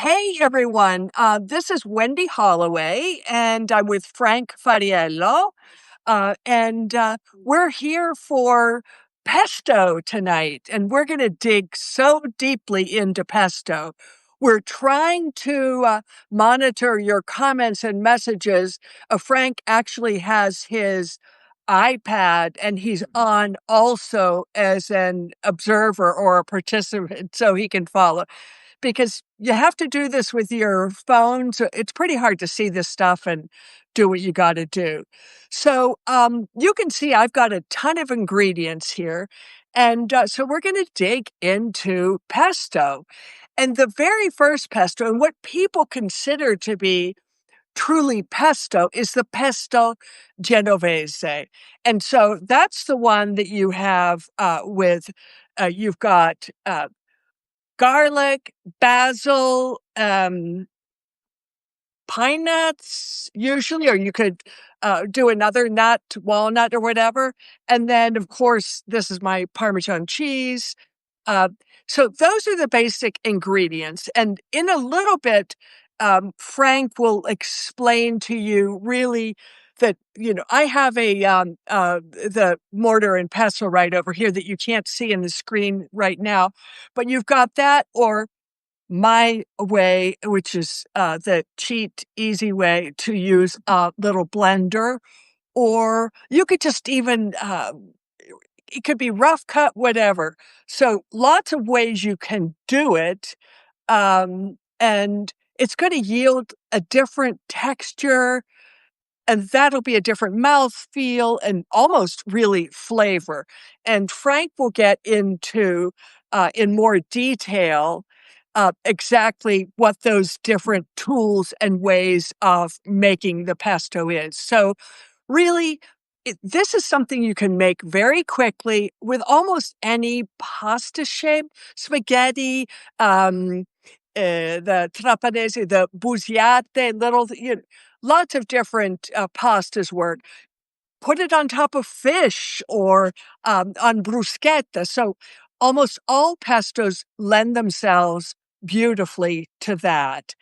Hey everyone, this is Wendy Holloway, and I'm with Frank Fariello, and we're here for pesto tonight, and we're going to dig so deeply into pesto. We're trying to monitor your comments and messages. Frank actually has his iPad, and he's on also as an observer or a participant, so he can follow because you have to do this with your phone. So it's pretty hard to see this stuff and do what you got to do. So you can see I've got a ton of ingredients here. And so we're going to dig into pesto. And the very first pesto, and what people consider to be truly pesto, is the pesto genovese. And so that's the one that you have you've got garlic, basil, pine nuts usually, or you could do another nut, walnut or whatever. And then, of course, this is my Parmesan cheese. Uh, so those are the basic ingredients. And in a little bit, Frank will explain to you really that, I have the mortar and pestle right over here that you can't see in the screen right now, but you've got that, or my way, which is the cheat, easy way to use a little blender, or you could just even, it could be rough cut, whatever. So lots of ways you can do it. And it's going to yield a different texture, and that'll be a different mouth feel and almost really flavor. And Frank will get into in more detail exactly what those different tools and ways of making the pesto is. So really, this is something you can make very quickly with almost any pasta shape, spaghetti, the trapanese, the busiate, lots of different pastas work. Put it on top of fish or on bruschetta. So almost all pestos lend themselves beautifully to that.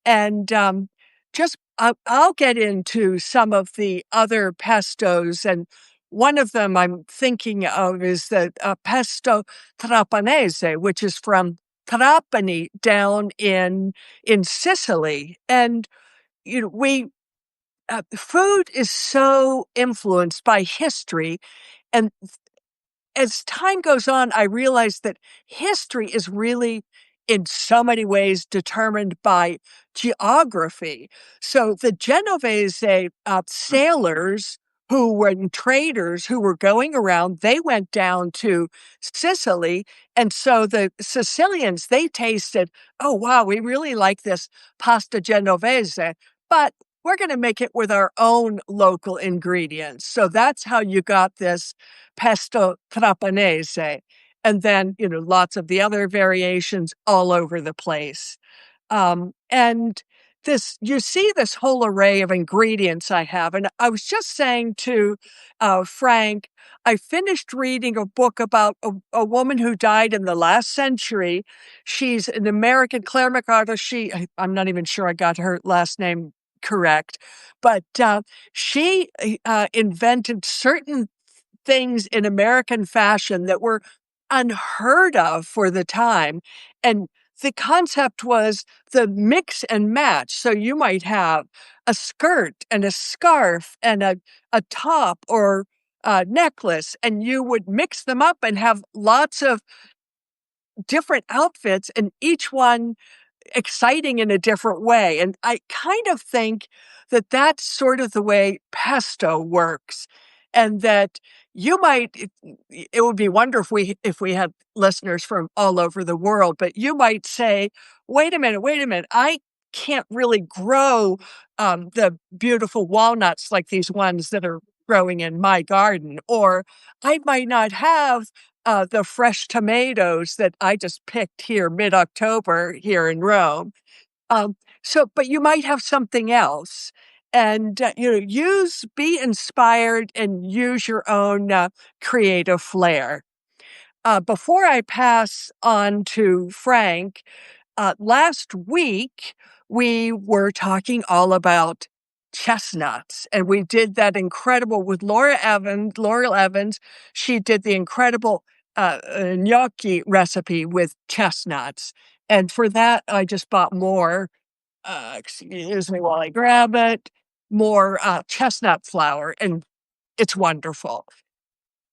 And I'll get into some of the other pestos, and one of them I'm thinking of is the pesto trapanese, which is from Trapani down in Sicily. And we food is so influenced by history, and as time goes on, I realize that history is really, in so many ways, determined by geography. So the Genovese sailors who were traders who were going around, they went down to Sicily. And so the Sicilians, they tasted, oh, wow, we really like this pasta Genovese, but we're going to make it with our own local ingredients. So that's how you got this pesto trapanese, and then, lots of the other variations all over the place. And you see this whole array of ingredients I have. And I was just saying to Frank, I finished reading a book about a woman who died in the last century. She's an American, Claire McArthur. I'm not even sure I got her last name correct, but she invented certain things in American fashion that were unheard of for the time. And the concept was the mix and match. So you might have a skirt and a scarf and a top or a necklace, and you would mix them up and have lots of different outfits, and each one exciting in a different way. And I kind of think that that's sort of the way pesto works. And that it would be wonderful if we had listeners from all over the world, but you might say, wait a minute, I can't really grow the beautiful walnuts like these ones that are growing in my garden, or I might not have the fresh tomatoes that I just picked here mid-October here in Rome. But you might have something else, and be inspired and use your own creative flair. Before I pass on to Frank, last week we were talking all about chestnuts, and we did that incredible with Laurel Evans. She did the incredible gnocchi recipe with chestnuts. And for that, I just bought more, excuse me while I grab it, more chestnut flour, and it's wonderful.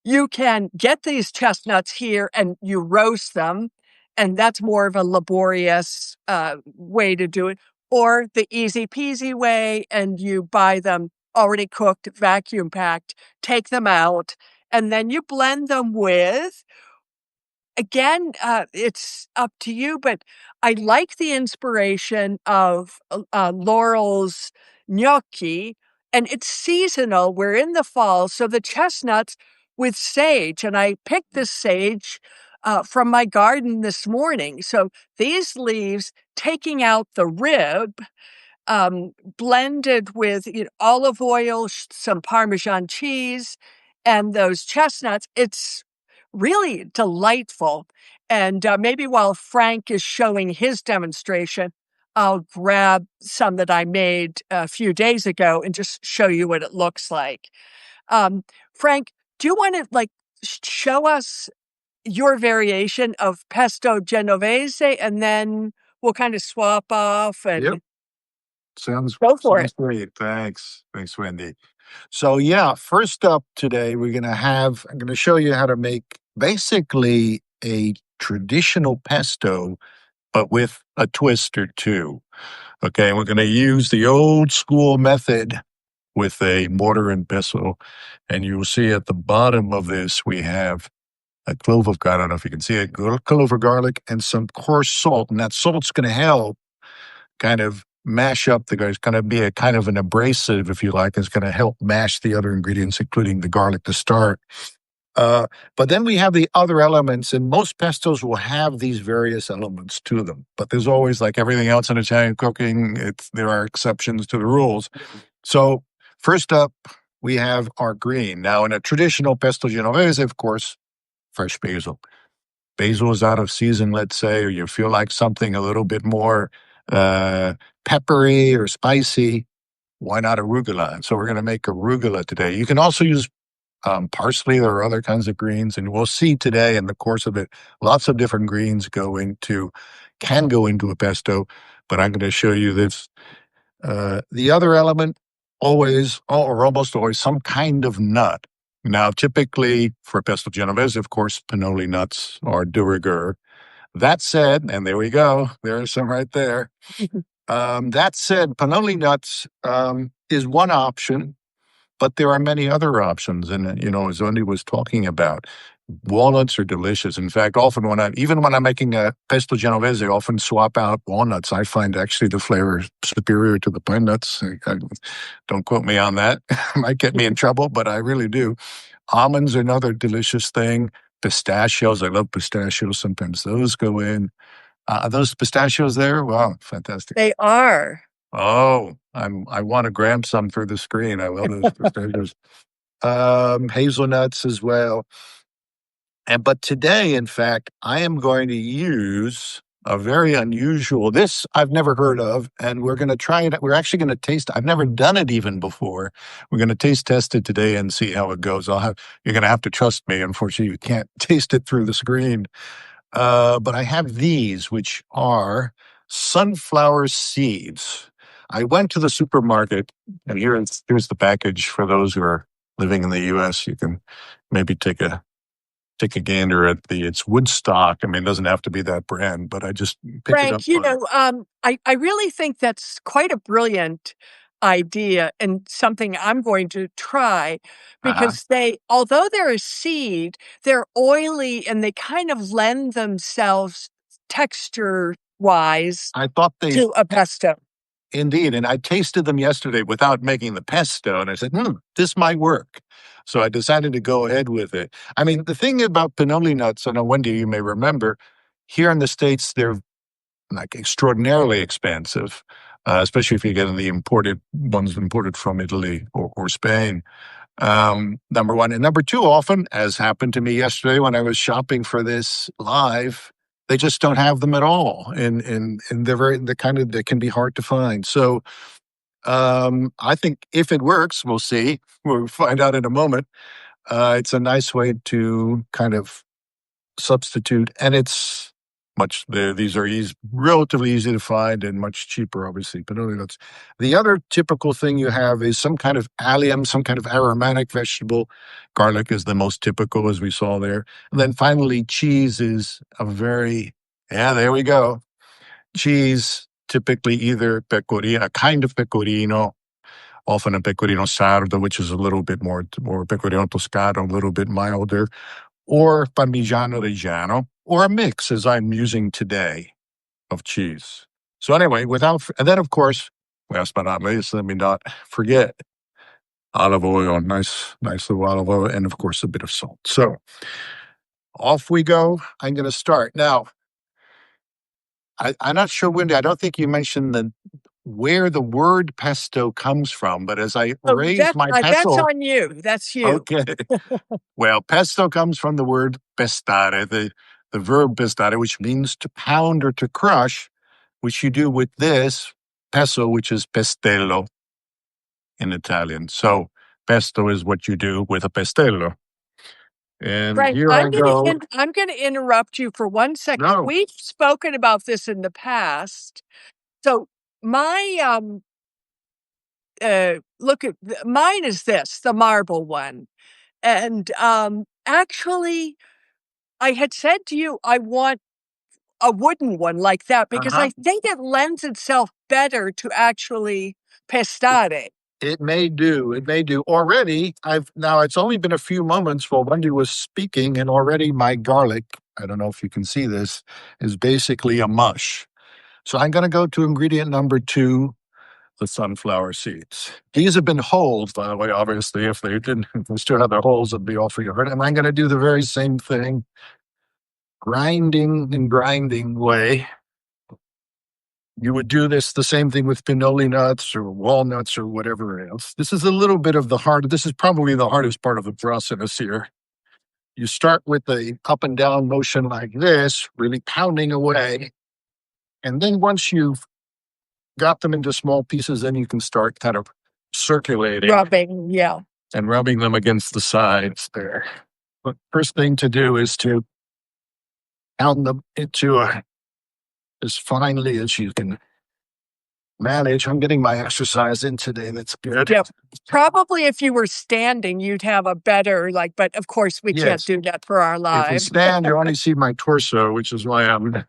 You can get these chestnuts here and you roast them, and that's more of a laborious way to do it. Or the easy peasy way, and you buy them already cooked, vacuum packed, take them out, and then you blend them with. Again, it's up to you, but I like the inspiration of Laurel's gnocchi, and it's seasonal. We're in the fall, so the chestnuts with sage, and I picked this sage from my garden this morning. So these leaves, taking out the rib, blended with olive oil, some Parmesan cheese, and those chestnuts. It's really delightful. And maybe while Frank is showing his demonstration, I'll grab some that I made a few days ago and just show you what it looks like. Frank, do you want to show us your variation of pesto genovese, and then we'll kind of swap off and Yep. Sounds go for it. sounds great. Thanks, Wendy. So yeah, first up today I'm gonna show you how to make basically a traditional pesto, but with a twist or two. Okay, we're gonna use the old school method with a mortar and pestle, and you will see at the bottom of this we have a clove of garlic. I don't know if you can see it, clove of garlic, and some coarse salt, and that salt's gonna help kind of mash up it's going to be a kind of an abrasive, if you like. It's going to help mash the other ingredients, including the garlic to start. But then we have the other elements, and most pestos will have these various elements to them. But there's always, like everything else in Italian cooking, there are exceptions to the rules. So first up, we have our green. Now, in a traditional pesto genovese, of course, fresh basil. Basil is out of season, let's say, or you feel like something a little bit more peppery or spicy, why not arugula? And so we're going to make arugula today. You can also use parsley or other kinds of greens, and we'll see today in the course of it, lots of different greens can go into a pesto, but I'm going to show you this. The other element, always, or almost always, some kind of nut. Now, typically for pesto genovese, of course, pinoli nuts are de rigueur. That said, and there we go, there's some right there. That said, pinoli nuts is one option, but there are many other options. And, as Wendy was talking about, walnuts are delicious. In fact, often even when I'm making a pesto genovese, I often swap out walnuts. I find actually the flavor superior to the pine nuts. Don't quote me on that. Might get me in trouble, but I really do. Almonds are another delicious thing. Pistachios, I love pistachios. Sometimes those go in. Are those pistachios there? Wow, fantastic. They are. Oh, I want to grab some through the screen. I love those pistachios. Hazelnuts as well. But today, in fact, I am going to use a very unusual, this I've never heard of, and we're going to try it. We're actually going to taste, I've never done it even before. We're going to taste test it today and see how it goes. You're going to have to trust me. Unfortunately, you can't taste it through the screen. But I have these, which are sunflower seeds. I went to the supermarket, and here's the package for those who are living in the U.S. You can maybe take a gander at it's Woodstock. I mean, it doesn't have to be that brand, but I just picked it up. Frank, I really think that's quite a brilliant idea and something I'm going to try because although they're a seed, they're oily and they kind of lend themselves texture-wise to a pesto. Indeed. And I tasted them yesterday without making the pesto, and I said, this might work. So I decided to go ahead with it. I mean, the thing about pinoli nuts, I know, Wendy, you may remember, here in the States, they're like extraordinarily expensive, especially if you get the imported ones imported from Italy or Spain. Number one. And number two, often, as happened to me yesterday when I was shopping for this live, They just don't have them at all, and they're kind of they can be hard to find. So I think if it works, we'll see. We'll find out in a moment. It's a nice way to kind of substitute, and it's these are relatively easy to find and much cheaper, obviously. But only that's the other typical thing you have is some kind of allium, some kind of aromatic vegetable. Garlic is the most typical, as we saw there. And then finally, cheese is a very, yeah, there we go. Cheese, typically either pecorino, a kind of pecorino, often a pecorino sardo, which is a little bit more pecorino toscano, a little bit milder, or Parmigiano Reggiano, or a mix, as I'm using today, of cheese. So anyway, and then of course, last but not least, let me not forget olive oil, nice little olive oil, and of course a bit of salt. So off we go. I'm going to start now. I'm not sure, Wendy. I don't think you mentioned where the word pesto comes from, but as I So raise my that's pencil, on you. That's you. okay. Well, pesto comes from the word pestare, the verb pestare, which means to pound or to crush, which you do with this pesto, which is pestello in Italian. So pesto is what you do with a pestello. And Frank, here I go. I'm gonna interrupt you for 1 second. No. We've spoken about this in the past. So my look at mine is this, the marble one. And actually I had said to you I want a wooden one like that because Uh-huh. I think it lends itself better to actually pestare. It may do. It may do. Already, now it's only been a few moments while Wendy was speaking, and already my garlic, I don't know if you can see this, is basically a mush. So I'm going to go to ingredient number 2, the sunflower seeds. These have been whole, by the way, obviously. If they didn't, if they still had their holes, it'd be awfully hard. And I'm going to do the very same thing, grinding way. You would do this the same thing with pinoli nuts or walnuts or whatever else. This is a little bit of this is probably the hardest part of the process here. You start with a up and down motion like this, really pounding away. And then once you've got them into small pieces, then you can start kind of circulating Rubbing, yeah. and rubbing them against the sides there. But first thing to do is to pound them into as finely as you can manage. I'm getting my exercise in today. That's good. Yep. Probably if you were standing, you'd have a better, but of course we can't Yes. do that for our If we lives. stand, you only see my torso, which is why I'm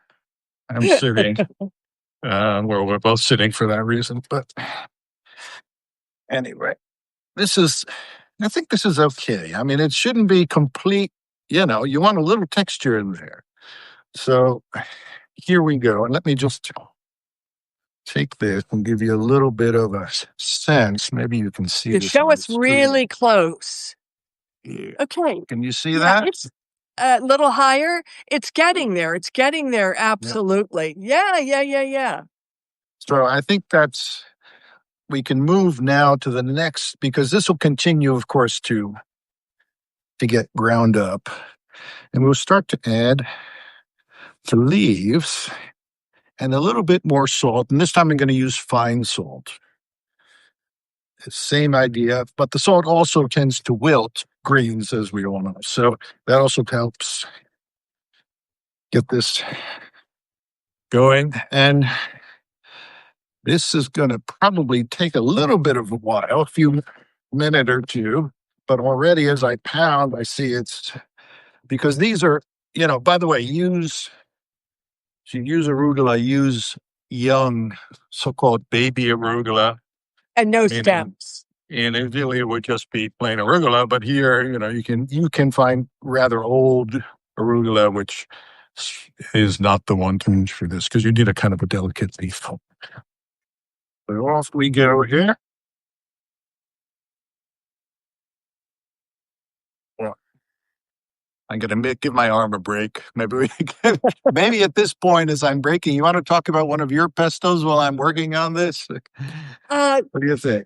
sitting. We're both sitting for that reason. But anyway, I think this is okay. I mean, it shouldn't be complete. You want a little texture in there. So here we go. And let me just take this and give you a little bit of a sense. Maybe you can see You this show on the us really screen. close. Yeah. Okay. Can you see Yeah, that? it's a little higher. It's getting there. It's getting there. Yeah. Absolutely. Yeah. So I think we can move now to the next, because this will continue, of course, to get ground up. And we'll start to add the leaves and a little bit more salt. And this time I'm going to use fine salt. Same idea, but the salt also tends to wilt greens, as we all know. So that also helps get this going. And this is going to probably take a little bit of a while, a few minute or two. But already as I pound, I see it's because these are, by the way, use arugula, use young, so-called baby arugula. And no Meaning, stems. in Italy, it would just be plain arugula, but here, you can find rather old arugula, which is not the one to use for this because you need a kind of a delicate leaf. So off we go here. Well, I'm going to give my arm a break. Maybe at this point, as I'm breaking, you want to talk about one of your pestos while I'm working on this? What do you think?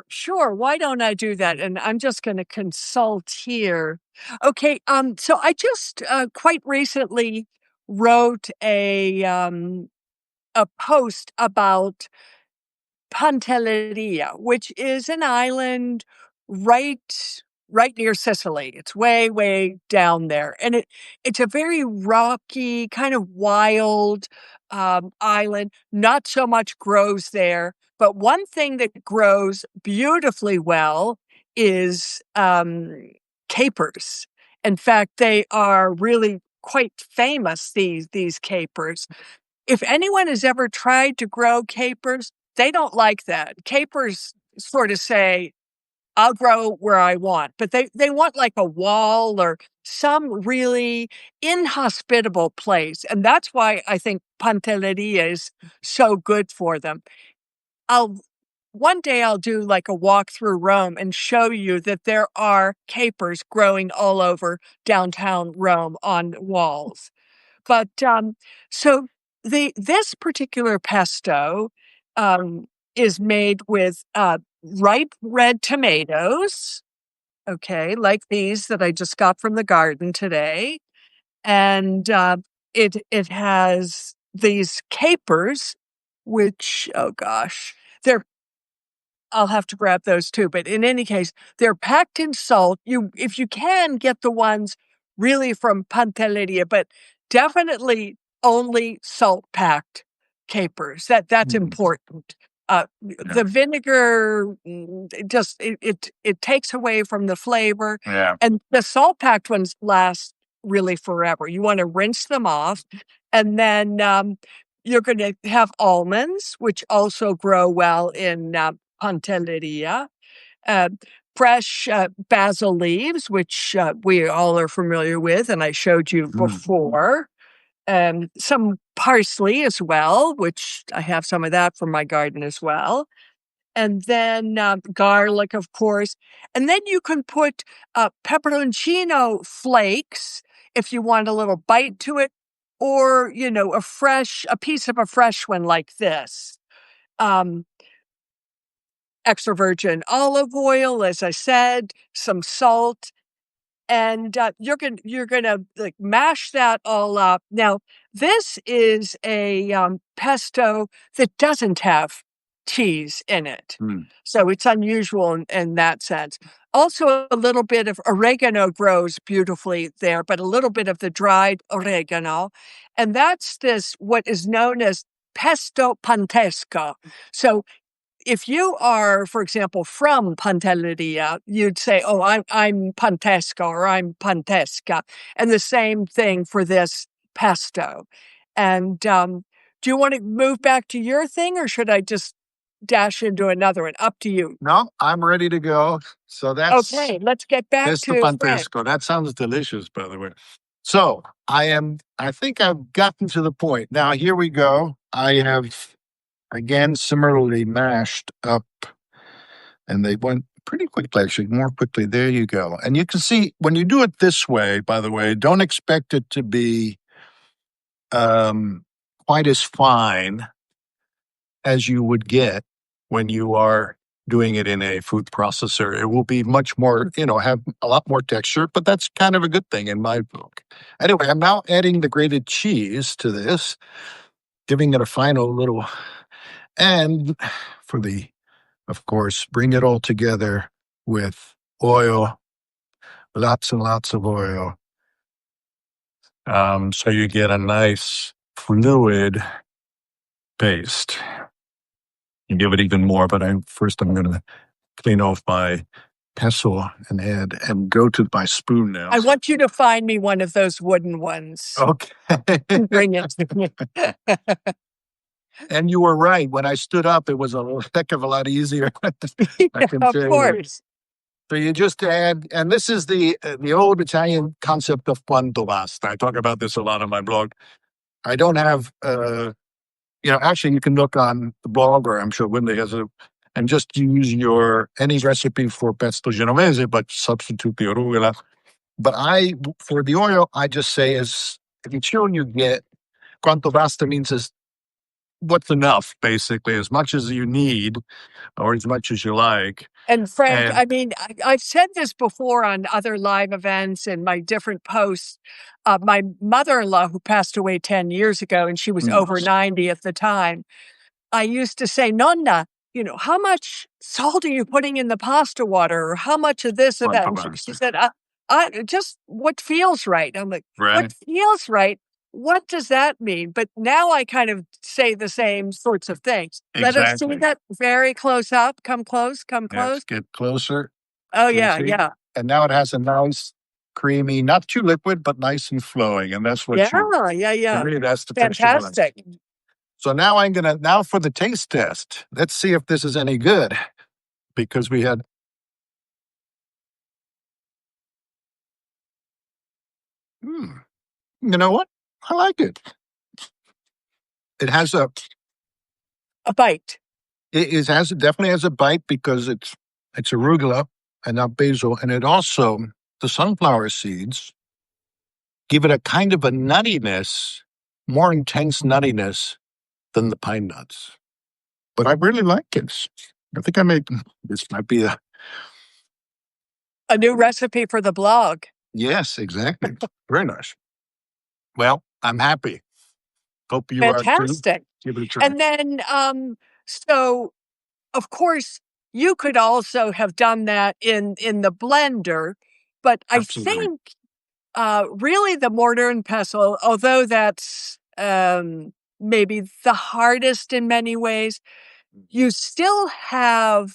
Sure. Why don't I do that? And I'm just going to consult here. Okay. So I just quite recently wrote a post about Pantelleria, which is an island right near Sicily. It's way down there, and it's a very rocky, kind of wild island. Not so much grows there, but one thing that grows beautifully well is capers. In fact, they are really quite famous. These capers. If anyone has ever tried to grow capers, they don't like that. Capers sort of say, I'll grow where I want, but they want like a wall or some really inhospitable place. And that's why I think Pantelleria is so good for them. I'll One day I'll do like a walk through Rome and show you that there are capers growing all over downtown Rome on walls. But, so this particular pesto, is made with, ripe red tomatoes, okay, like these that I just got from the garden today, and, it has these capers, which, oh gosh, they're I'll have to grab those too. But in any case, they're packed in salt. If you can, get the ones really from Pantelleria, but definitely only salt packed capers. That's Mhm. important. Yeah. The vinegar it takes away from the flavor, Yeah. and the salt packed ones last really forever. You want to rinse them off, and then you're going to have almonds, which also grow well in Pantelleria, uh, fresh basil leaves, which we all are familiar with, and I showed you Mm. before. Some parsley as well, which I have some of that from my garden as well. And then garlic, of course. And then you can put pepperoncino flakes if you want a little bite to it, or, a piece of a fresh one like this. Um, Extra virgin olive oil, as I said, some salt, and you're gonna like mash that all up. Now, this is a pesto that doesn't have cheese in it, Mm. so it's unusual in that sense. Also, a little bit of oregano grows beautifully there, but a little bit of the dried oregano, and that's this what is known as pesto pantesco. So if you are, for example, from Pantelleria, you'd say, "Oh, I'm Pantesca," or "I'm Pantesca," and the same thing for this pesto. And do you want to move back to your thing, or should I just dash into another one? Up to you. No, I'm ready to go. So that's Okay, let's get back Pesto to French. Pantesco. That sounds delicious, by the way. So I think I've gotten to the point. Now, here we go. I have, again, similarly mashed up, and they went pretty quickly, actually, more quickly. There you go. And you can see when you do it this way, by the way, don't expect it to be um, quite as fine as you would get when you are doing it in a food processor. It will be much more, have a lot more texture, but that's kind of a good thing in my book. Anyway, I'm now adding the grated cheese to this, giving it a final little, and of course, bring it all together with oil, lots and lots of oil. So you get a nice fluid paste. You give it even more, but I'm going to clean off my pestle and add and go to my spoon now. I want you to find me one of those wooden ones. Okay. Bring it to me. And you were right. When I stood up, it was a heck of a lot easier. I can Of tell you. course. So you just add, and this is the old Italian concept of quanto basta. I talk about this a lot on my blog. I don't have, actually you can look on the blog, or I'm sure Winley has and just use any recipe for pesto genovese, but substitute the arugula. But for the oil, I just say if you get, quanto basta means is what's enough, basically, as much as you need or as much as you like. And Frank, And I mean, I've said this before on other live events and my different posts. My mother-in-law, who passed away 10 years ago, and she was mm, over 90 at the time, I used to say, Nonna, how much salt are you putting in the pasta water? Or how much of this or that? quanto And she basta, said, I just what feels right. I'm like, what right? feels right? What does that mean? But now I kind of say the same sorts of things. Let us see Exactly. that very close up. Come close, come Yes, close. get closer. Oh, Do you yeah, see? yeah. And now it has a nice, creamy, not too liquid, but nice and flowing. And that's what you, Yeah, yeah, to yeah. me, that's the texture you want. Fantastic. So now now for the taste test. Let's see if this is any good because we had, hmm, you know what? I like it. It has a, A bite. it definitely has a bite because it's arugula and not basil. And it also, the sunflower seeds give it a kind of a nuttiness, more intense nuttiness than the pine nuts. But I really like this. I think this might be a, A new recipe for the blog. yes, exactly. Very nice. Well, I'm happy. Hope you are too. Fantastic. Give it a try. And then, so of course, you could also have done that in the blender, but I Absolutely. think, really the mortar and pestle, although that's, maybe the hardest in many ways, you still have,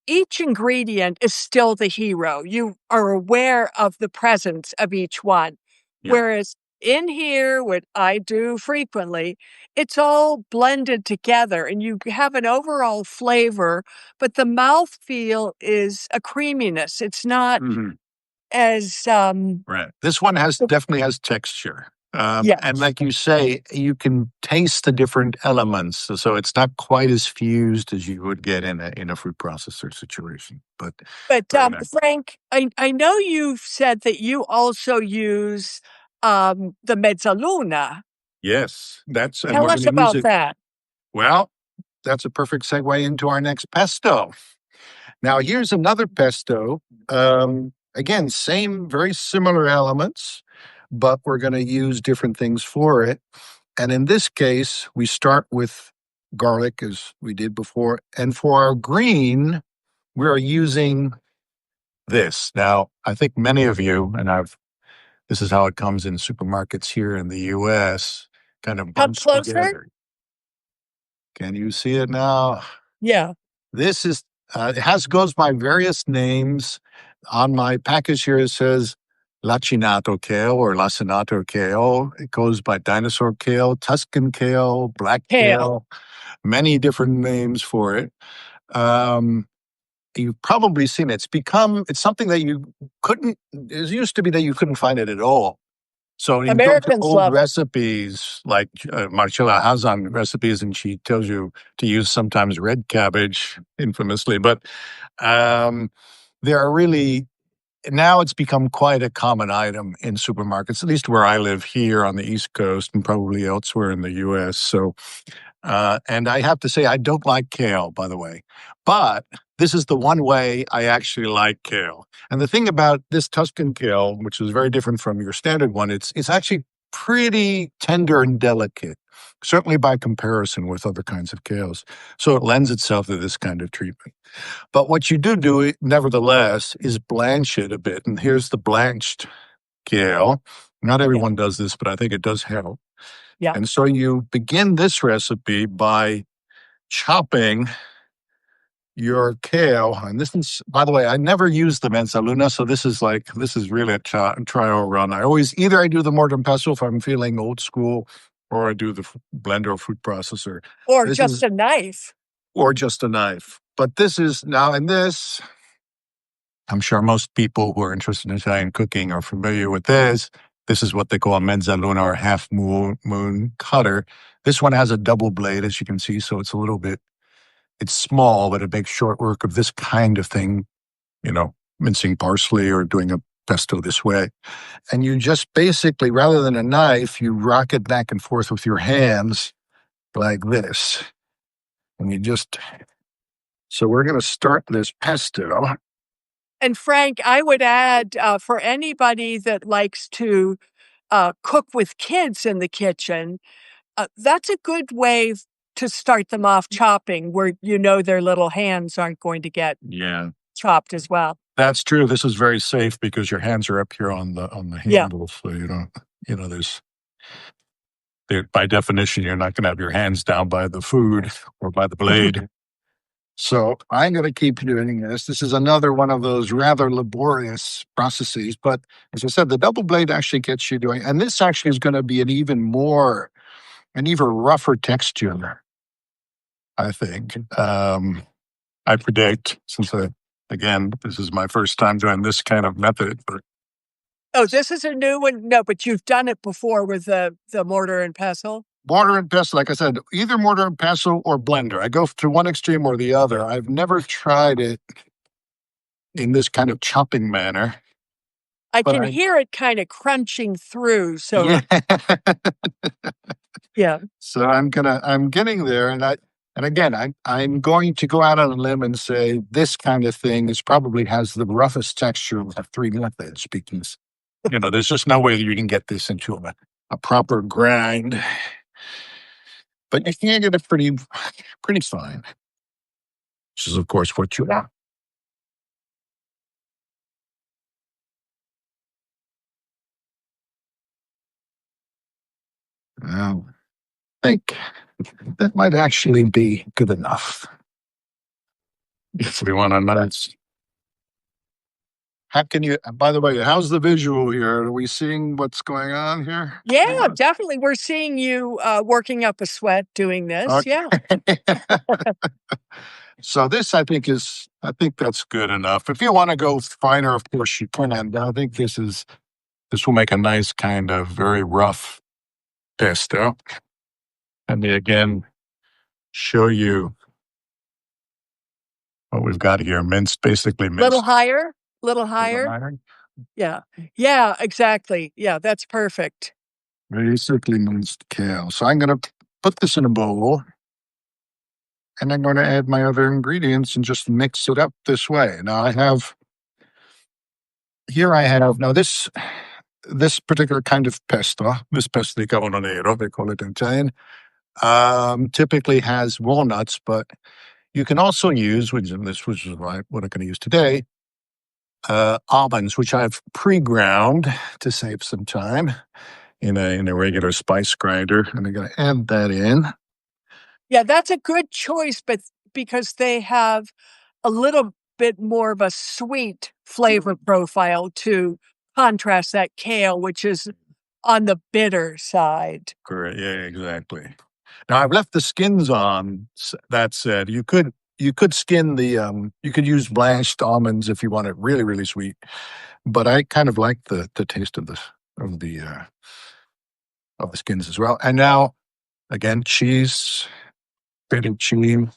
each ingredient is still the hero. You are aware of the presence of each one. Yeah. Whereas in here, what I do frequently, it's all blended together and you have an overall flavor, but the mouthfeel is a creaminess. It's not Mhm. as, Right. This one definitely has texture. And yes. like you say, you can taste the different elements. So it's not quite as fused as you would get in a food processor situation. But But, very nice. Frank, I know you've said that you also use, the mezzaluna. Yes, and Tell we're us going to use about it. that. Well, that's a perfect segue into our next pesto. Now, here's another pesto. Again, same, very similar elements, but we're going to use different things for it. And in this case, we start with garlic as we did before. And for our green, we are using this. Now, I think many of you, this is how it comes in supermarkets here in the US, kind of Come bunched closer? together. Can you see it now? Yeah. This is, goes by various names. On my package here, it says lacinato kale or lacinato kale. It goes by dinosaur kale, Tuscan kale, black Kale. kale, many different names for it. Um, you've probably seen it. It's something that it used to be that you couldn't find it at all. So you go to Americans old love it. recipes like Marcella Hazan recipes, and she tells you to use sometimes red cabbage, infamously. But um, there are really now it's become quite a common item in supermarkets, at least where I live here on the East Coast and probably elsewhere in the U.S. So and I have to say, I don't like kale, by the way, but this is the one way I actually like kale. And the thing about this Tuscan kale, which is very different from your standard one, it's actually pretty tender and delicate, certainly by comparison with other kinds of kales. So it lends itself to this kind of treatment. But what you do, nevertheless, is blanch it a bit. And here's the blanched kale. Not Yeah. everyone does this, but I think it does help. Yeah. And so you begin this recipe by chopping your kale. And this is, by the way, I never use the mezzaluna. So this is really a trial run. Either I do the mortar and pestle if I'm feeling old school, or I do the blender or food processor. Or This just is, a knife. or just a knife. But this is now, in this, I'm sure most people who are interested in Italian cooking are familiar with this. This is what they call a mezzaluna or half moon cutter. This one has a double blade, as you can see, so it's small, but it makes short work of this kind of thing, mincing parsley or doing a pesto this way. And you just basically, rather than a knife, you rock it back and forth with your hands like this. And you just, so we're going to start this pesto. And Frank, I would add for anybody that likes to cook with kids in the kitchen, that's a good way to start them off chopping where you know their little hands aren't going to get chopped as well. That's true. This is very safe because your hands are up here on the Yeah. handle, so you don't, there's by definition you're not going to have your hands down by the food or by the blade. So I'm going to keep doing this. This is another one of those rather laborious processes, but as I said, the double blade actually gets you doing, and this actually is going to be an even rougher texture, I think. I predict, since again, this is my first time doing this kind of method. But oh, this is a new one? No, but you've done it before with the mortar and pestle? Mortar and pestle, like I said, either mortar and pestle or blender. I go to one extreme or the other. I've never tried it in this kind of chopping manner. I can hear it kind of crunching through. So yeah. Yeah. So I'm getting there, and again, I'm going to go out on a limb and say this kind of thing probably has the roughest texture of the three methods because there's just no way that you can get this into a proper grind. But you can get it pretty fine, which is of course what you want. I think that might actually be good enough. If we want a nice. How can you, by the way, how's the visual here? Are we seeing what's going on here? Yeah, definitely. We're seeing you working up a sweat doing this. Okay. Yeah. So this, I think that's good enough. If you want to go finer, of course you can. And I think this will make a nice kind of very rough pesto. Let me again show you what we've got here. Basically minced. Little higher. Yeah. Yeah, exactly. Yeah, that's perfect. Basically minced kale. So I'm going to put this in a bowl. And I'm going to add my other ingredients and just mix it up this way. Now I have this particular kind of pesto, this pesto di cavolo nero, they call it in Italian, typically has walnuts, but you can also use, which is what I'm going to use today, almonds, which I've pre-ground to save some time in a regular spice grinder, and I'm going to add that in. Yeah, that's a good choice, but because they have a little bit more of a sweet flavor profile to contrast that kale, which is on the bitter side. Correct. Yeah, exactly. Now I've left the skins on. That said, you could skin you could use blanched almonds if you want it really, really sweet. But I kind of like the taste of the skins as well. And now again, cheese, grated cheese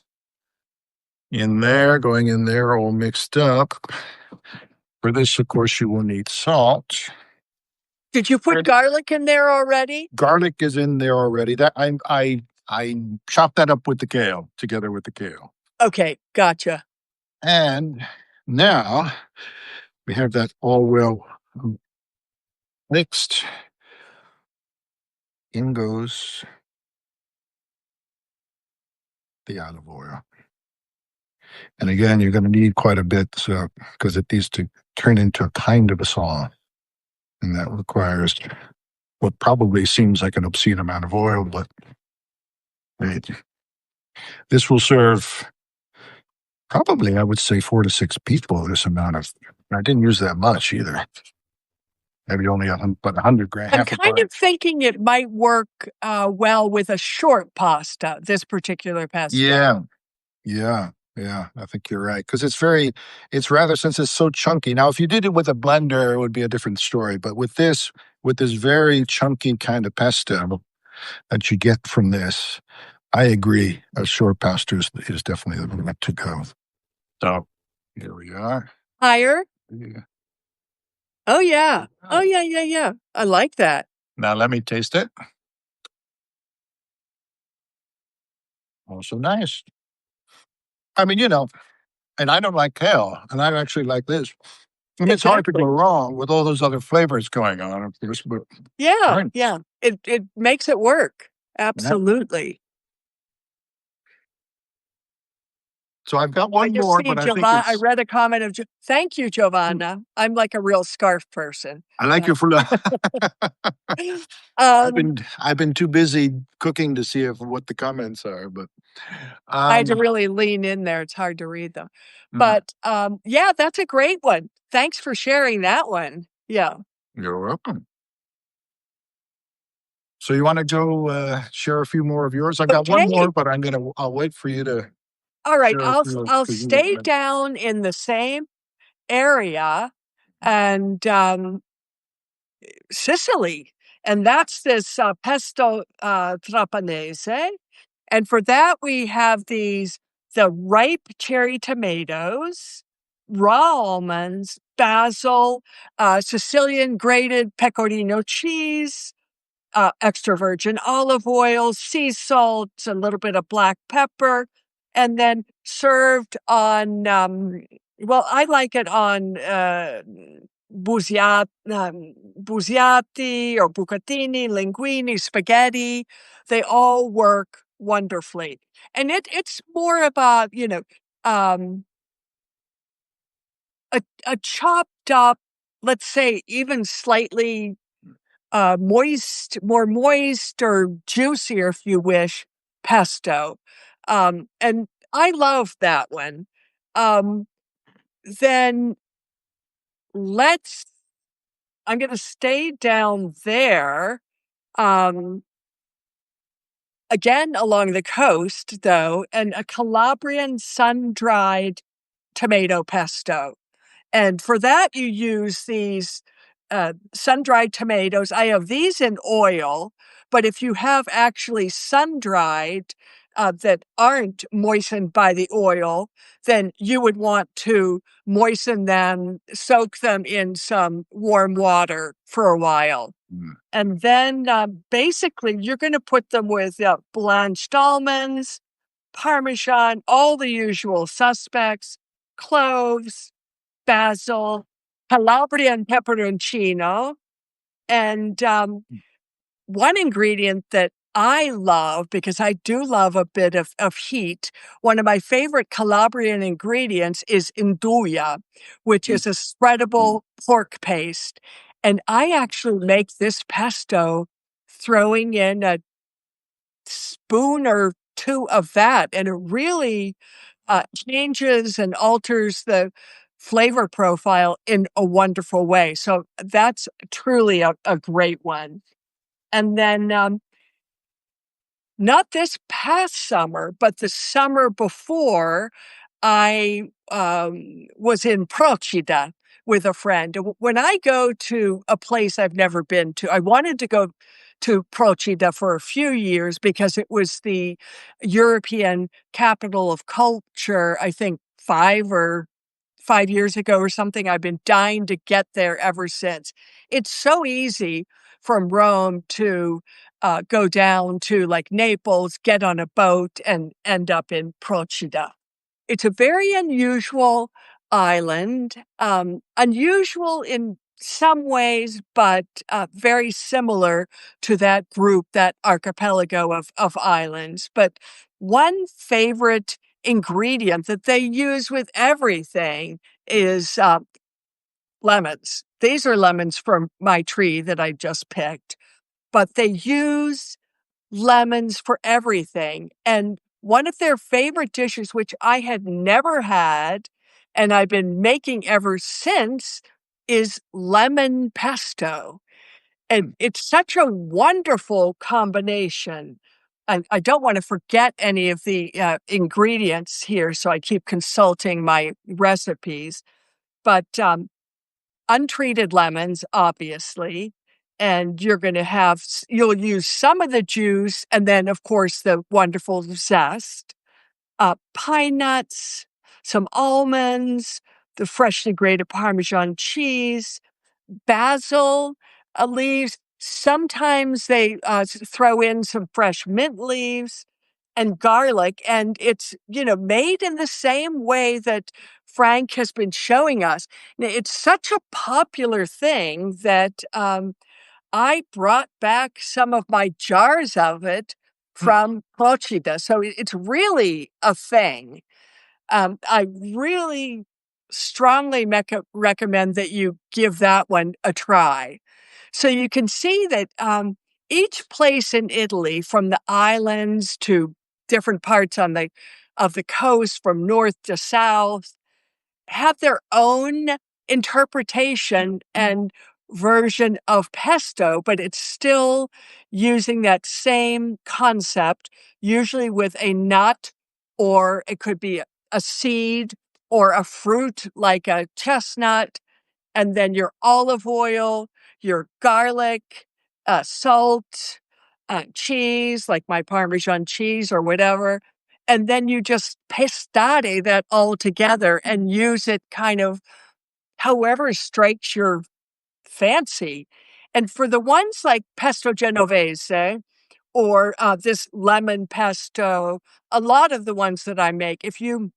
going in there, all mixed up. For this, of course, you will need salt. Did you put garlic in there already? Garlic is in there already. That I chopped that up with the kale, together with the kale. Okay, gotcha. And now we have that all well mixed. In goes the olive oil. And again, you're going to need quite a bit because it needs to turn into a kind of a sauce. And that requires what probably seems like an obscene amount of oil, but this will serve probably, I would say, 4 to 6 people. This amount of, I didn't use that much either. Maybe only about 100 grams. I'm kind of thinking it might work well with a short pasta, this particular pesto. Yeah. I think you're right. Because it's rather, since it's so chunky. Now, if you did it with a blender, it would be a different story. But with this very chunky kind of pesto that you get from this, I agree. A short pasta is definitely the way to go. So here we are. Higher? Yeah. Oh, yeah. Oh, yeah. I like that. Now let me taste it. Also nice. I mean, and I don't like kale, and I actually like this. And it's hard to go Exactly. wrong with all those other flavors going on, of course, but Yeah, right. yeah. It makes it work. Yeah. Absolutely. So I've got I one just more, see but I think I it's read a comment of thank you, Giovanna. I'm like a real scarf person. I like So your full um I've been too busy cooking to see if what the comments are, but I had um to really lean in there. It's hard to read them. mhm. But yeah, that's a great one. Thanks for sharing that one. Yeah. You're welcome. So you want to go share a few more of yours? I've got one more, Okay. but I'll wait for you to All right. share a few I'll because you stay down in the same area and Sicily. And that's this pesto trapanese. And for that, we have the ripe cherry tomatoes, raw almonds, basil, Sicilian grated pecorino cheese, extra virgin olive oil, sea salt, a little bit of black pepper, and then served on, well, I like it on buziati or bucatini, linguine, spaghetti. They all work wonderfully. And it's more about, um, a chopped up, let's say, even slightly more moist or juicier, if you wish, pesto. And I love that one. Um, then let's, I'm going to stay down there. Um, again, along the coast, though, and a Calabrian sun dried tomato pesto. And for that, you use these sun-dried tomatoes. I have these in oil, but if you have actually sun-dried that aren't moistened by the oil, then you would want to moisten them, soak them in some warm water for a while. Mm. And then basically, you're going to put them with blanched almonds, Parmesan, all the usual suspects, cloves, basil, Calabrian pepperoncino, and one ingredient that I love, because I do love a bit of heat, one of my favorite Calabrian ingredients is induja, which Mm. is a spreadable pork paste. And I actually make this pesto throwing in a spoon or two of that, and it really changes and alters the flavor profile in a wonderful way. So that's truly a great one. And then, not this past summer, but the summer before, I was in Procida with a friend. When I go to a place I've never been to, I wanted to go to Procida for a few years because it was the European capital of culture, I think 5 years ago or something. I've been dying to get there ever since. It's so easy from Rome to go down to like Naples, get on a boat, and end up in Procida. It's a very unusual island, unusual in some ways, but very similar to that group, that archipelago of islands. But one favorite ingredient that they use with everything is lemons. These are lemons from my tree that I just picked, but they use lemons for everything. And one of their favorite dishes, which I had never had, and I've been making ever since, is lemon pesto. And it's such a wonderful combination. I don't want to forget any of the ingredients here, so I keep consulting my recipes. But untreated lemons, obviously, and you're going to have, you'll use some of the juice and then, of course, the wonderful zest, pine nuts, some almonds, the freshly grated Parmesan cheese, basil leaves. Sometimes they throw in some fresh mint leaves. and garlic. And it's, made in the same way that Frank has been showing us. Now, it's such a popular thing that I brought back some of my jars of it Hmm. from Procida. So it's really a thing. I really strongly recommend that you give that one a try. So you can see that each place in Italy, from the islands to different parts of the coast, from north to south, have their own interpretation and version of pesto, but it's still using that same concept, usually with a nut, or it could be a seed or a fruit like a chestnut, and then your olive oil, your garlic, salt, cheese, like my Parmesan cheese or whatever. And then you just pestate that all together and use it kind of however strikes your fancy. And for the ones like pesto genovese or this lemon pesto, a lot of the ones that I make, if you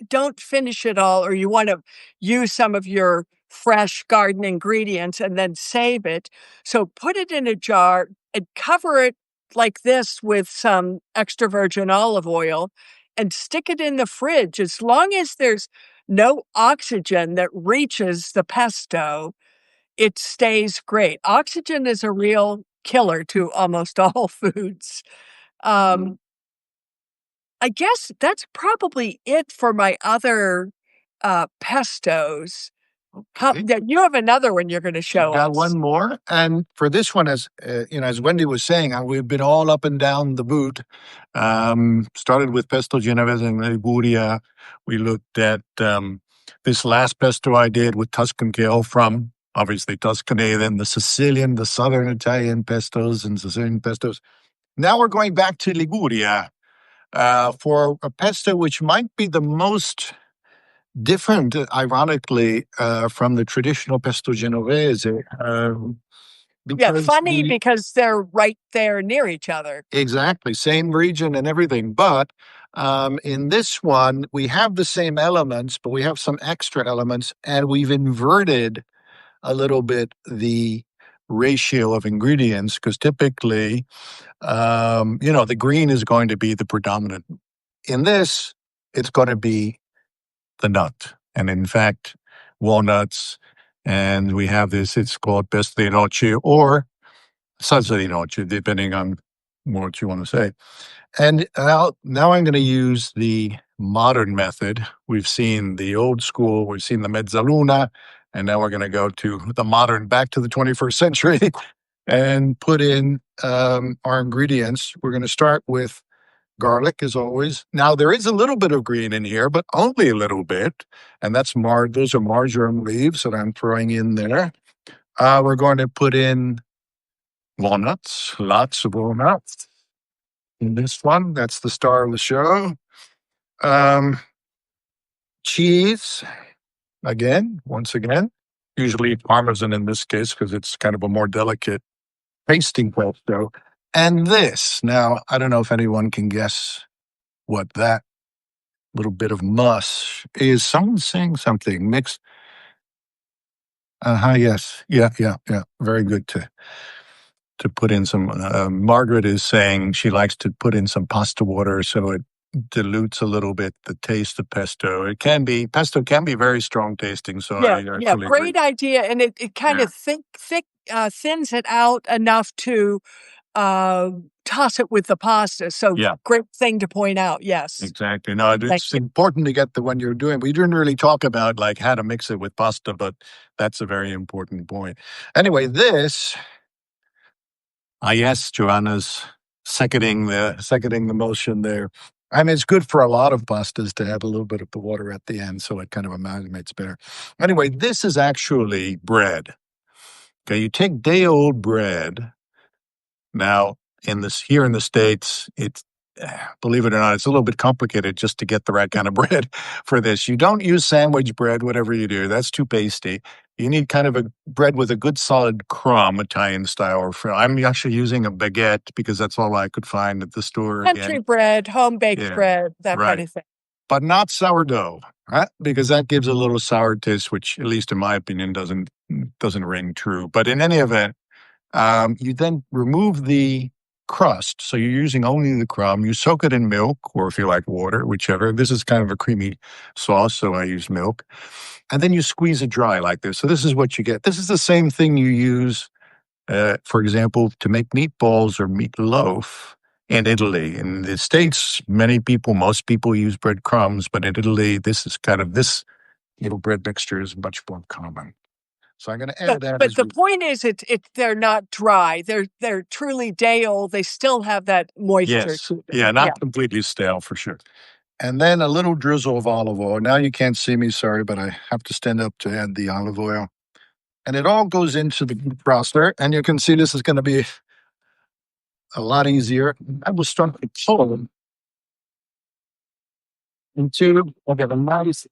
don't finish it all or you want to use some of your fresh garden ingredients and then save it. So put it in a jar and cover it like this with some extra virgin olive oil and stick it in the fridge. As long as there's no oxygen that reaches the pesto, it stays great. Oxygen is a real killer to almost all foods. Um, I guess that's probably it for my other, pestos. Okay. You have another one you're gonna I show got us. one more, and for this one, as as Wendy was saying, we've been all up and down the boot. Started with pesto genovese in Liguria. We looked at this last pesto I did with Tuscan kale from obviously Tuscany, then the Sicilian, the Southern Italian pestos and Sicilian pestos. Now we're going back to Liguria for a pesto which might be the most different, ironically, from the traditional pesto genovese, Yeah, because funny because they're right there near each other. exactly same region and everything. But in this one, we have the same elements, but we have some extra elements, and we've inverted a little bit the ratio of ingredients because typically, the green is going to be the predominant. In this, it's going to be the nut, and in fact, walnuts. And we have this, it's called pesto di noce or salsa di noce, depending on what you want to say. And now I'm going to use the modern method. We've seen the old school, we've seen the mezzaluna, and now we're going to go to the modern, back to the 21st century, and put in our ingredients. We're going to start with garlic, as always. Now there is a little bit of green in here, but only a little bit, and those are marjoram leaves that I'm throwing in there. We're going to put in walnuts, lots of walnuts. In this one, that's the star of the show. Um, Cheese, once again, usually Parmesan in this case because it's kind of a more delicate tasting pesto. And this, now I don't know if anyone can guess what that little bit of muss is. Someone saying something mixed. Yes, yeah. Very good to put in some. Margaret is saying she likes to put in some pasta water so it dilutes a little bit the taste of pesto. Pesto can be very strong tasting, so Yeah, I yeah, actually agree. great idea, and it kind Yeah, of thins it out enough to, toss it with the pasta, so yeah, great thing to point out, yes. exactly. No, Thank it's you. important to get the one you're doing. We didn't really talk about like how to mix it with pasta, but that's a very important point. Anyway, this yes, Joanna's seconding the motion there. I mean, it's good for a lot of pastas to have a little bit of the water at the end, so it kind of amalgamates better. Anyway, this is actually bread. Okay, you take day old bread. Now, here in the States, it's believe it or not, it's a little bit complicated just to get the right kind of bread for this. You don't use sandwich bread, whatever you do. That's too pasty. You need kind of a bread with a good solid crumb, Italian style. Or I'm actually using a baguette because that's all I could find at the store Country again. bread, home baked Yeah, bread, that kind right. of thing. But not sourdough, right? Because that gives a little sour taste, which, at least in my opinion, doesn't ring true. But in any event, you then remove the crust. So you're using only the crumb. You soak it in milk, or if you like water, whichever. This is kind of a creamy sauce, so I use milk. And then you squeeze it dry like this. So this is what you get. This is the same thing you use, for example, to make meatballs or meatloaf in Italy. In the States, most people use breadcrumbs, but in Italy, this little bread mixture is much more common. So I'm going to add that But as the we. point is, they're not dry. They're truly day old. They still have that moisture Yes. to them. Yeah, Yeah. not completely stale for sure. And then a little drizzle of olive oil. Now you can't see me, sorry, but I have to stand up to add the olive oil. And it all goes into the roster. And you can see this is going to be a lot easier. I will start to pull them into, I'll get a nice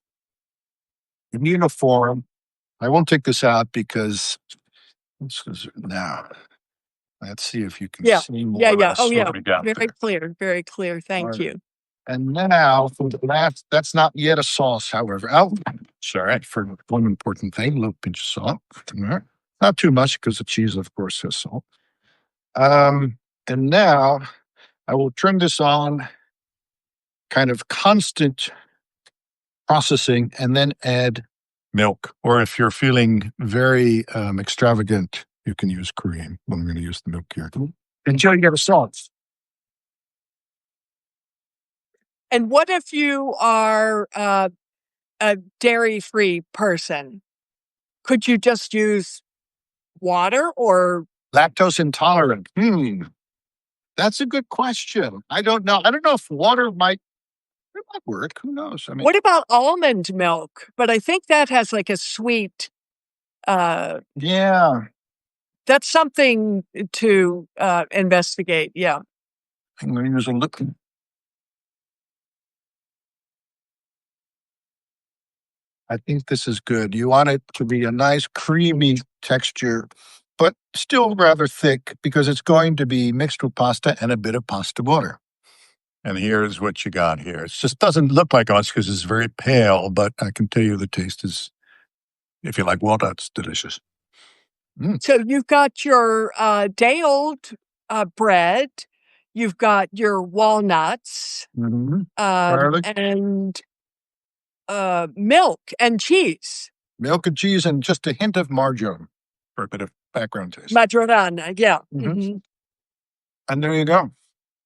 uniform. I won't take this out because now let's see if you can Yeah. see more Yeah. or Yeah. Oh, less yeah. what we got Very there. clear. Very clear. All Thank right. you. And now for the last, that's not yet a sauce, however. Oh, sorry, for one important thing, a little pinch of salt. All right. Not too much because the cheese, of course, has salt. And now I will turn this on kind of constant processing and then add milk. Or if you're feeling very extravagant, you can use cream. I'm going to use the milk here. Enjoy your sauce. And what if you are a dairy-free person? Could you just use water or Lactose intolerant. That's a good question. I don't know. I don't know if water might, it might work. Who knows? I mean, what about almond milk? But I think that has like a sweet, uh, yeah. that's something to investigate. Yeah. I'm going to use a little. I think this is good. You want it to be a nice creamy texture, but still rather thick because it's going to be mixed with pasta and a bit of pasta water. And here's what you got here. It just doesn't look like us because it's very pale, but I can tell you the taste is, if you like water, it's delicious. So you've got your day old bread, you've got your walnuts, Garlic, and milk and cheese. milk and cheese, and just a hint of margarine for a bit of background taste. Majorana, yeah. And there you go.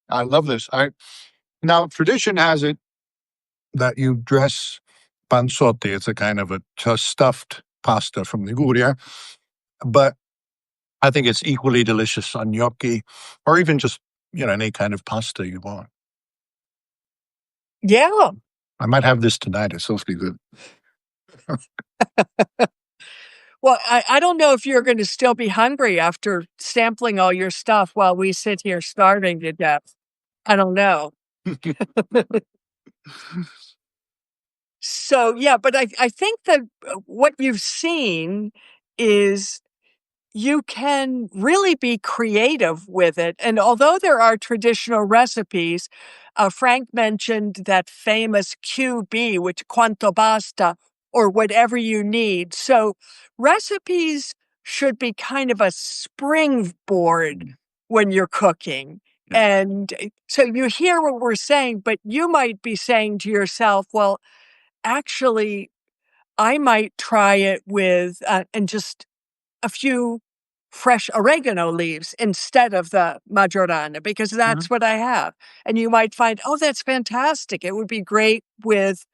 I love this. Now tradition has it that you dress panzotti. It's a kind of a stuffed pasta from Liguria, but I think it's equally delicious on gnocchi, or even just any kind of pasta you want. Yeah. I might have this tonight. It's supposed to be good. Well, I don't know if you're going to still be hungry after sampling all your stuff while we sit here starving to death. I don't know. So, yeah, but I think that what you've seen is you can really be creative with it. And although there are traditional recipes, Frank mentioned that famous QB, which quanto basta, or whatever you need. So recipes should be kind of a springboard when you're cooking. And so you hear what we're saying, but you might be saying to yourself, well, actually, I might try it with, and just a few fresh oregano leaves instead of the majorana because that's what I have. And you might find, oh, that's fantastic. It would be great with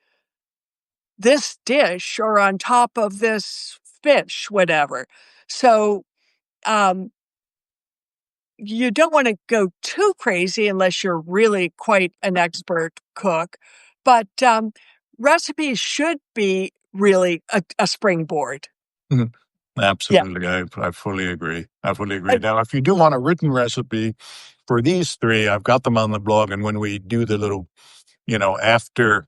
this dish or on top of this fish, whatever. So, you don't want to go too crazy unless you're really quite an expert cook, but recipes should be really a springboard. Mhm. Yeah. Absolutely. I fully agree. I fully agree. Now, if you do want a written recipe for these three, I've got them on the blog. And when we do the little, after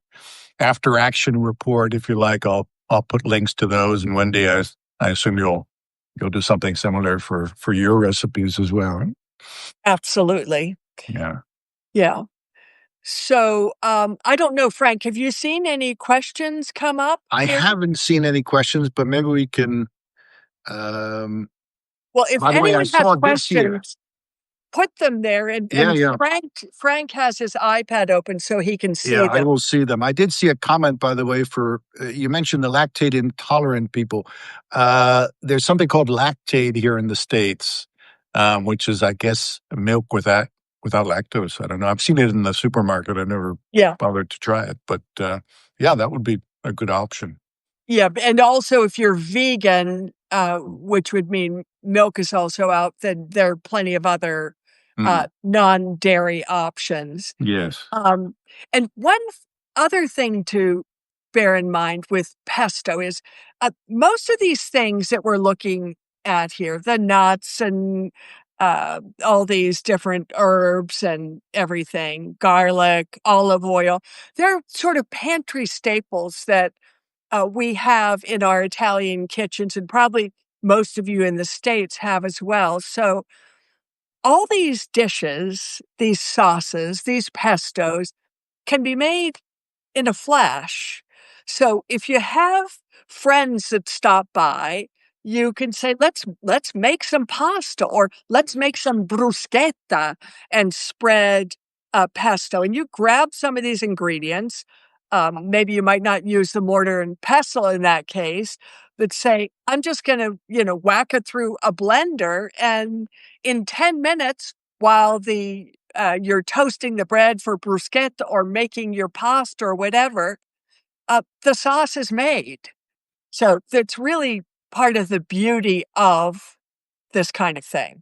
action report, if you like, I'll put links to those. And one day I assume you'll do something similar for your recipes as well. Absolutely. Yeah. Yeah. So, I don't know, Frank, have you seen any questions come up I here? haven't seen any questions, but maybe we can. Um, Well, if by the way, I anyone has saw this here. questions, put them there, Yeah, and yeah. Frank has his iPad open so he can Yeah, see I them. will see them. I did see a comment, by the way, for you mentioned the lactate intolerant people. There's something called lactate here in the States, which is, I guess, milk without lactose. I don't know. I've seen it in the supermarket. I never Yeah. bothered to try it, but yeah, that would be a good option. Yeah, and also if you're vegan, which would mean milk is also out, then there are plenty of other, Mm, non-dairy options. yes. Um, and one other thing to bear in mind with pesto is most of these things that we're looking at here, the nuts and all these different herbs and everything, garlic, olive oil, they're sort of pantry staples that we have in our Italian kitchens, and probably most of you in the States have as well. So, all these dishes, these sauces, these pestos can be made in a flash. So if you have friends that stop by, you can say, let's make some pasta or let's make some bruschetta and spread pesto. And you grab some of these ingredients. Maybe you might not use the mortar and pestle in that case, but say, I'm just going to, whack it through a blender, and in 10 minutes, while the you're toasting the bread for bruschetta or making your pasta or whatever, the sauce is made. So that's really part of the beauty of this kind of thing.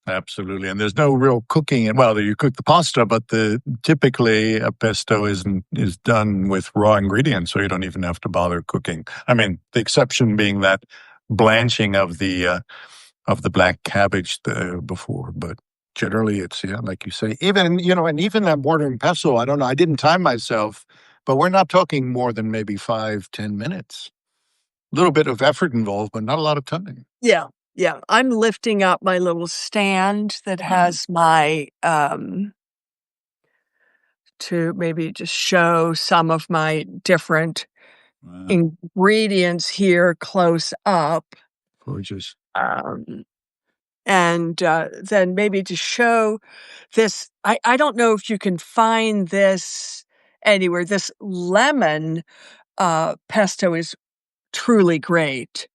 Absolutely, and there's no real cooking. And well, you cook the pasta, but the typically a pesto is done with raw ingredients, so you don't even have to bother cooking. I mean, the exception being that blanching of the black cabbage before, but generally it's yeah, like you say, even and even that mortar and pestle. I don't know. I didn't time myself, but we're not talking more than maybe 5-10 minutes. A little bit of effort involved, but not a lot of time. Yeah. Yeah. I'm lifting up my little stand that has my, to maybe just show some of my different Wow, ingredients here close up. gorgeous. Um, and then maybe to show this, I don't know if you can find this anywhere. This lemon pesto is truly great.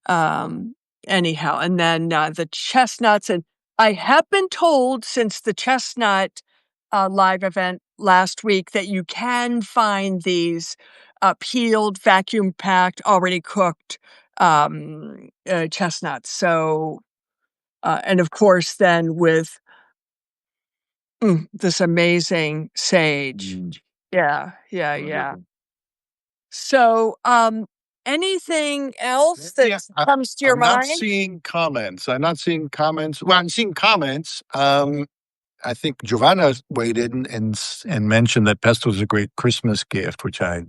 Um, anyhow, and then the chestnuts, and I have been told since the chestnut live event last week that you can find these peeled, vacuum packed, already cooked chestnuts. So, and of course, then with this amazing sage. Mm, Yeah, yeah, yeah. wonderful. So, anything else that Yeah, I, comes to your I'm not mind? seeing comments. I'm not seeing comments. Well, I'm seeing comments. I think Giovanna weighed in and mentioned that pesto is a great Christmas gift, which I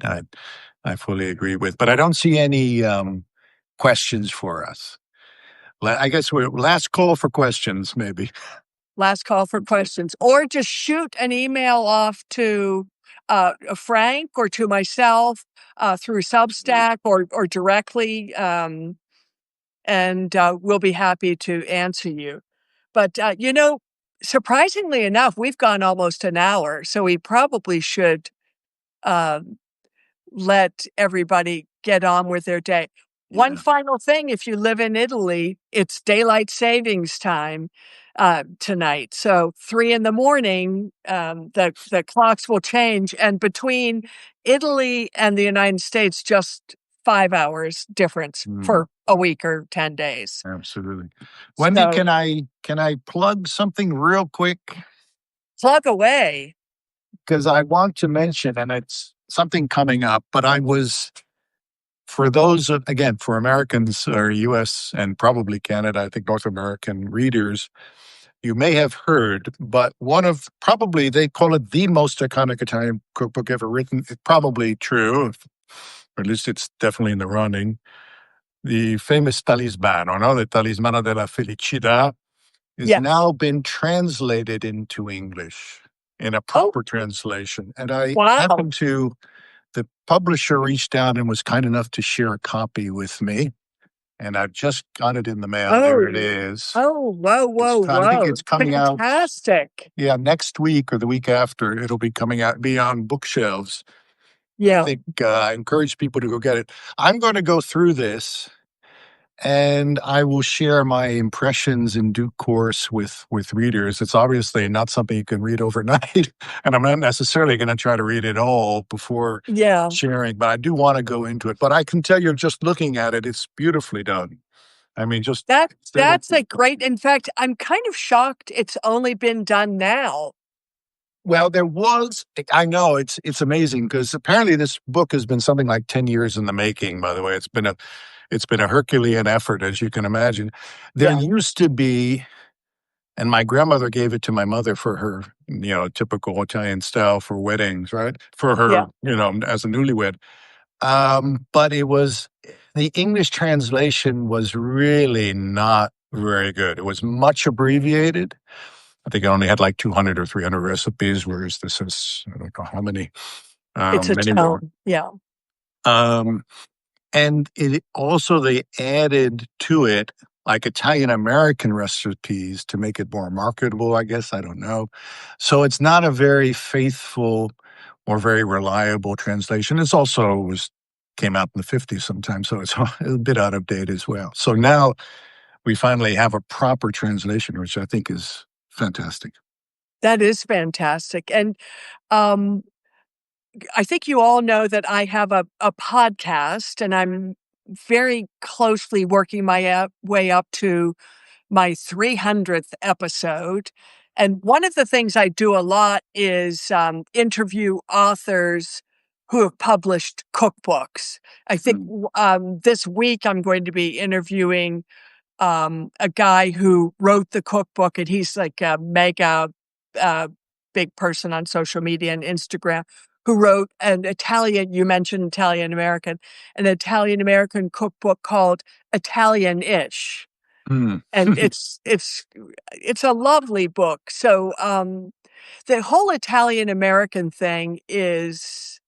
fully agree with. But I don't see any questions for us. I guess we're last call for questions, maybe. Last call for questions, or just shoot an email off to Frank or to myself through Substack or directly, and we'll be happy to answer you. But surprisingly enough, we've gone almost an hour, so we probably should um, let everybody get on with their day. One Yeah. final thing, if you live in Italy, it's daylight savings time tonight. So 3 in the morning, the clocks will change, and between Italy and the United States, just 5 hours difference Mm, for a week or 10 days. absolutely. Wendy, So can I plug something real quick? plug away. Because I want to mention, and it's something coming up, but I was for those again for Americans or U.S. and probably Canada, I think North American readers, you may have heard, but one of probably they call it the most iconic Italian cookbook ever written. It's probably true, or at least it's definitely in the running. the famous talismano, no? The Talismano della Felicità has Yeah. now been translated into English in a Oh, proper translation. And I wow. happened to, the publisher reached out and was kind enough to share a copy with me. And I've just got it in the mail. There it Oh, is. oh, whoa, whoa, I think whoa. it's coming out, Fantastic. yeah, next week or the week after. It'll be coming out, be on bookshelves. I Yeah. think I encourage people to go get it. I'm going to go through this and I will share my impressions in due course with readers. It's obviously not something you can read overnight, and I'm not necessarily going to try to read it all before Yeah. sharing, but I do want to go into it. But I can tell you, just looking at it, it's beautifully done. I mean, just instead of, That's a great, in fact, I'm kind of shocked it's only been done now. well, there was. I know it's amazing because apparently this book has been something like 10 years in the making. By the way, it's been a Herculean effort, as you can imagine. There Yeah. used to be, and my grandmother gave it to my mother for her, typical Italian style for weddings, right? For Yeah. her, as a newlywed. But it was, the English translation was really not very good. It was much abbreviated. I think I only had like 200 or 300 recipes, whereas this is, I don't know how many, It's a many more. tone. Yeah. Um, and it also, they added to it like Italian American recipes to make it more marketable, I guess. I don't know. So it's not a very faithful or very reliable translation. It's also came out in the 50s sometimes, so it's a bit out of date as well. So now we finally have a proper translation, which I think is fantastic. That is fantastic. And um, I think you all know that I have a podcast, and I'm very closely working my way up to my 300th episode. And one of the things I do a lot is interview authors who have published cookbooks. I think Mm. this week I'm going to be interviewing a guy who wrote the cookbook, and he's like a mega uh, big person on social media and Instagram, who wrote an Italian, you mentioned Italian American, an Italian American cookbook called Italian Ish. Mm. And it's a lovely book. So the whole Italian American thing is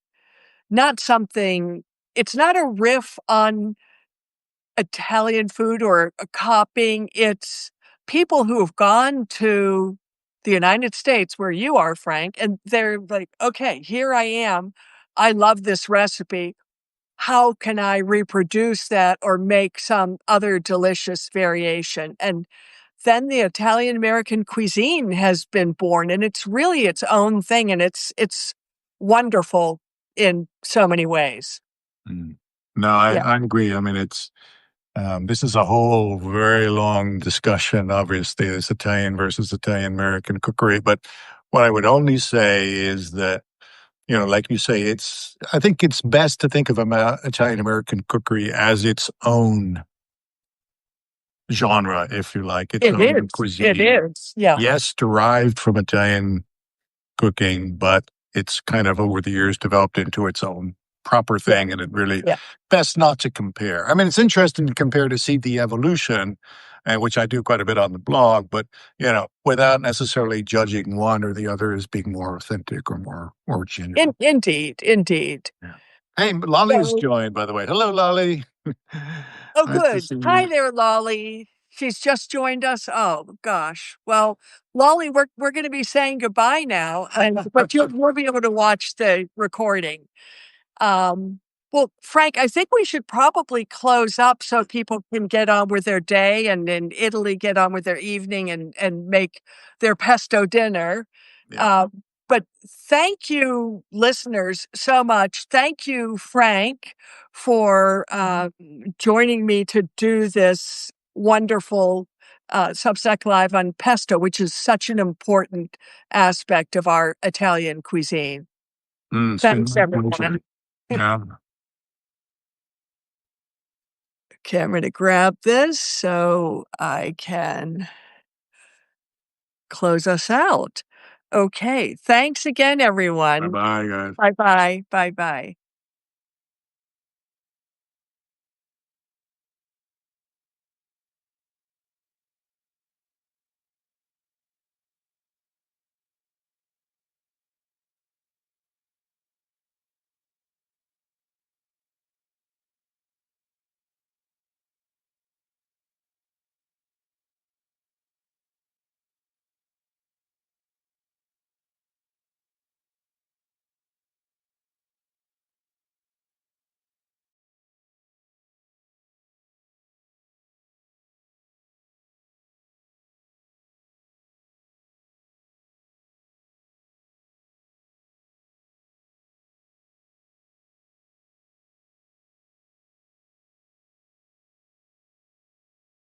not something, it's not a riff on Italian food or a copying. It's people who have gone to the United States where you are, Frank, and they're like, okay, here I am. I love this recipe. How can I reproduce that or make some other delicious variation? And then the Italian American cuisine has been born, and it's really its own thing, and it's wonderful in so many ways. Mm. No, I agree. I mean, this is a whole very long discussion, obviously, this Italian versus Italian American cookery. But what I would only say is that, like you say, I think it's best to think of Italian American cookery as its own genre, if you like, its It own is. It cuisine. is. Yeah. Yes, derived from Italian cooking, but it's kind of over the years developed into its own proper Yeah. thing. And it really Yeah. best not to compare. I mean, it's interesting to compare to see the evolution, which I do quite a bit on the blog, but without necessarily judging one or the other as being more authentic or more genuine. Indeed. Indeed. Yeah. Hey, Lolly is So, joined, by the way. Hello, Lolly. oh, Nice to good. see Hi you. there, Lolly. She's just joined us. Oh gosh. Well, Lolly, we're going to be saying goodbye now, and but you'll be able to watch the recording. Um, well, Frank, I think we should probably close up so people can get on with their day, and in Italy get on with their evening and make their pesto dinner. Yeah. Uh, but thank you, listeners, so much. Thank you, Frank, for joining me to do this wonderful Substack Live on pesto, which is such an important aspect of our Italian cuisine. It's been Thanks, my pleasure. everyone. Yeah. Okay, I'm going to grab this so I can close us out. Okay, thanks again, Bye everyone. bye, guys. Bye bye. Bye bye.